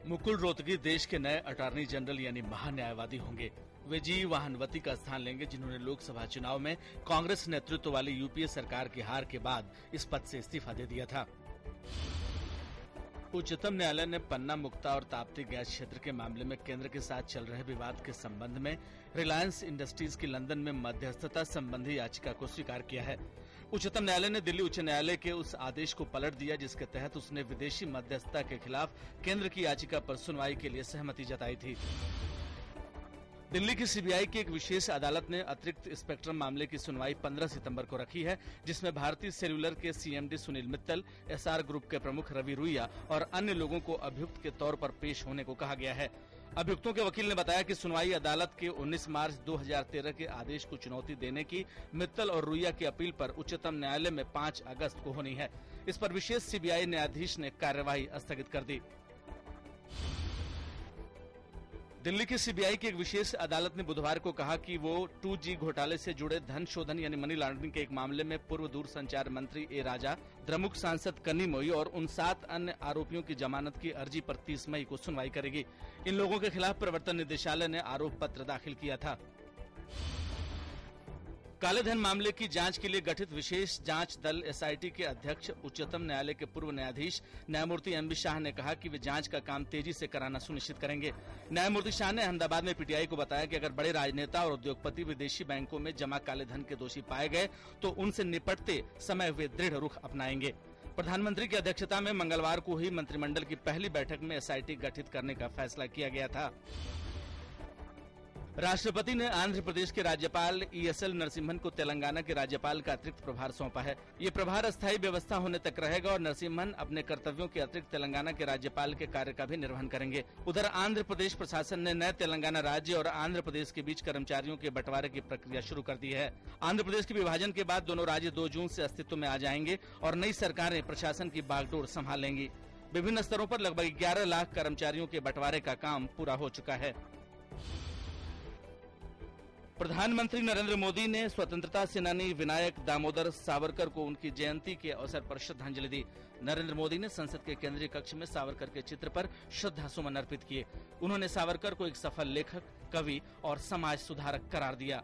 मुकुल रोहतगी देश के नए अटॉर्नी जनरल यानी महान्यायवादी होंगे। वे जी वाहनवती का स्थान लेंगे, जिन्होंने लोकसभा चुनाव में कांग्रेस नेतृत्व वाली यूपीए सरकार की हार के बाद इस पद से इस्तीफा दे दिया था। उच्चतम न्यायालय ने पन्ना मुक्ता और ताप्ती गैस क्षेत्र के मामले में केंद्र के साथ चल रहे विवाद के संबंध में रिलायंस इंडस्ट्रीज की लंदन में मध्यस्थता संबंधी याचिका को स्वीकार किया है। उच्चतम न्यायालय ने दिल्ली उच्च न्यायालय के उस आदेश को पलट दिया जिसके तहत उसने विदेशी मध्यस्थता के खिलाफ केंद्र की याचिका पर सुनवाई के लिए सहमति जताई थी। दिल्ली की सीबीआई की एक विशेष अदालत ने अतिरिक्त स्पेक्ट्रम मामले की सुनवाई 15 सितंबर को रखी है, जिसमें भारतीय सेल्युलर के CMD Sunil Mittal, SR group के प्रमुख रवि रुइया और अन्य लोगों को अभियुक्त के तौर पर पेश होने को कहा गया है। अभियुक्तों के वकील ने बताया कि सुनवाई अदालत के 19 मार्च 2013 के आदेश को चुनौती देने की मित्तल और रुइया की अपील पर उच्चतम न्यायालय में 5 अगस्त को होनी है। इस पर विशेष सीबीआई न्यायाधीश ने कार्यवाही स्थगित कर दी। दिल्ली की सीबीआई की एक विशेष अदालत ने बुधवार को कहा कि वो 2G घोटाले से जुड़े धन शोधन यानी मनी लॉन्ड्रिंग के एक मामले में पूर्व दूरसंचार मंत्री ए राजा, द्रमुक सांसद कन्निमोई और उन 7 अन्य आरोपियों की जमानत की अर्जी पर 30 मई को सुनवाई करेगी। इन लोगों के खिलाफ प्रवर्तन निदेशालय ने आरोप पत्र दाखिल किया था। काले धन मामले की जांच के लिए गठित विशेष जांच दल एसआईटी के अध्यक्ष उच्चतम न्यायालय के पूर्व न्यायाधीश न्यायमूर्ति एमबी शाह ने कहा कि वे जांच का काम तेजी से कराना सुनिश्चित करेंगे। न्यायमूर्ति शाह ने अहमदाबाद में पीटीआई को बताया कि अगर बड़े राजनेता और उद्योगपति विदेशी बैंकों में जमा काले धन के दोषी पाए गए तो उनसे निपटते समय वे दृढ़ रुख अपनाएंगे। प्रधानमंत्री की अध्यक्षता में मंगलवार को हुई मंत्रिमंडल की पहली बैठक में एसआईटी गठित करने का फैसला किया गया था। राष्ट्रपति ने आंध्र प्रदेश के राज्यपाल ईएसएल नरसिम्हन को तेलंगाना के राज्यपाल का अतिरिक्त प्रभार सौंपा है। ये प्रभार अस्थायी व्यवस्था होने तक रहेगा और नरसिम्हन अपने कर्तव्यों के अतिरिक्त तेलंगाना के राज्यपाल के कार्य का भी निर्वहन करेंगे। उधर आंध्र प्रदेश प्रशासन ने नए तेलंगाना राज्य और आंध्र प्रदेश के बीच कर्मचारियों के बंटवारे की प्रक्रिया शुरू कर दी है। आंध्र प्रदेश के विभाजन के बाद दोनों राज्य 2 जून से अस्तित्व में आ जाएंगे और नई सरकारें प्रशासन की बागडोर संभाल लेंगी। विभिन्न स्तरों पर लगभग 11 लाख कर्मचारियों के बंटवारे का काम पूरा हो चुका है। प्रधानमंत्री नरेंद्र मोदी ने स्वतंत्रता सेनानी विनायक दामोदर सावरकर को उनकी जयंती के अवसर पर श्रद्धांजलि दी। नरेंद्र मोदी ने संसद के केंद्रीय कक्ष में सावरकर के चित्र पर श्रद्धासुमन अर्पित किए। उन्होंने सावरकर को एक सफल लेखक, कवि और समाज सुधारक करार दिया।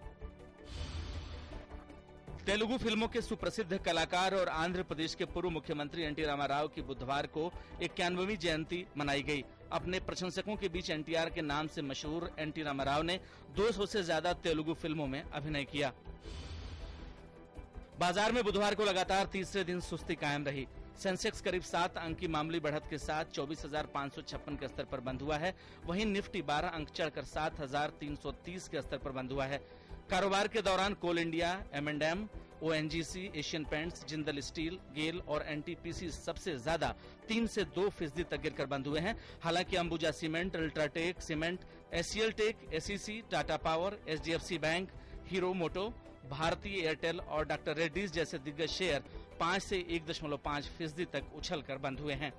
तेलुगु फिल्मों के सुप्रसिद्ध कलाकार और आंध्र प्रदेश के पूर्व मुख्यमंत्री एनटी रामाराव की बुधवार को 91वीं जयंती मनाई गई। अपने प्रशंसकों के बीच एनटीआर के नाम से मशहूर एनटी रामाराव ने 200 से ज्यादा तेलुगु फिल्मों में अभिनय किया। बाजार में बुधवार को लगातार तीसरे दिन सुस्ती कायम रही। सेंसेक्स करीब 7 अंक की मामूली बढ़त के साथ 24,556 के स्तर पर बंद हुआ है। वहीं निफ्टी 12 अंक चढ़कर 7,330 के स्तर पर बंद हुआ है। कारोबार के दौरान Coal India, M&M, ONGC, Asian Paints, Jindal Steel, GAIL और एनटीपीसी सबसे ज्यादा 3 से 2% तक गिरकर बंद हुए हैं। हालांकि Ambuja Cement, UltraTech Cement, HCL Tech, एसईसी, Tata Power, HDFC Bank, Hero Moto, भारतीय एयरटेल और डॉक्टर रेड्डीज जैसे दिग्गज शेयर 5 से 1.5% तक उछलकर बंद हुए हैं।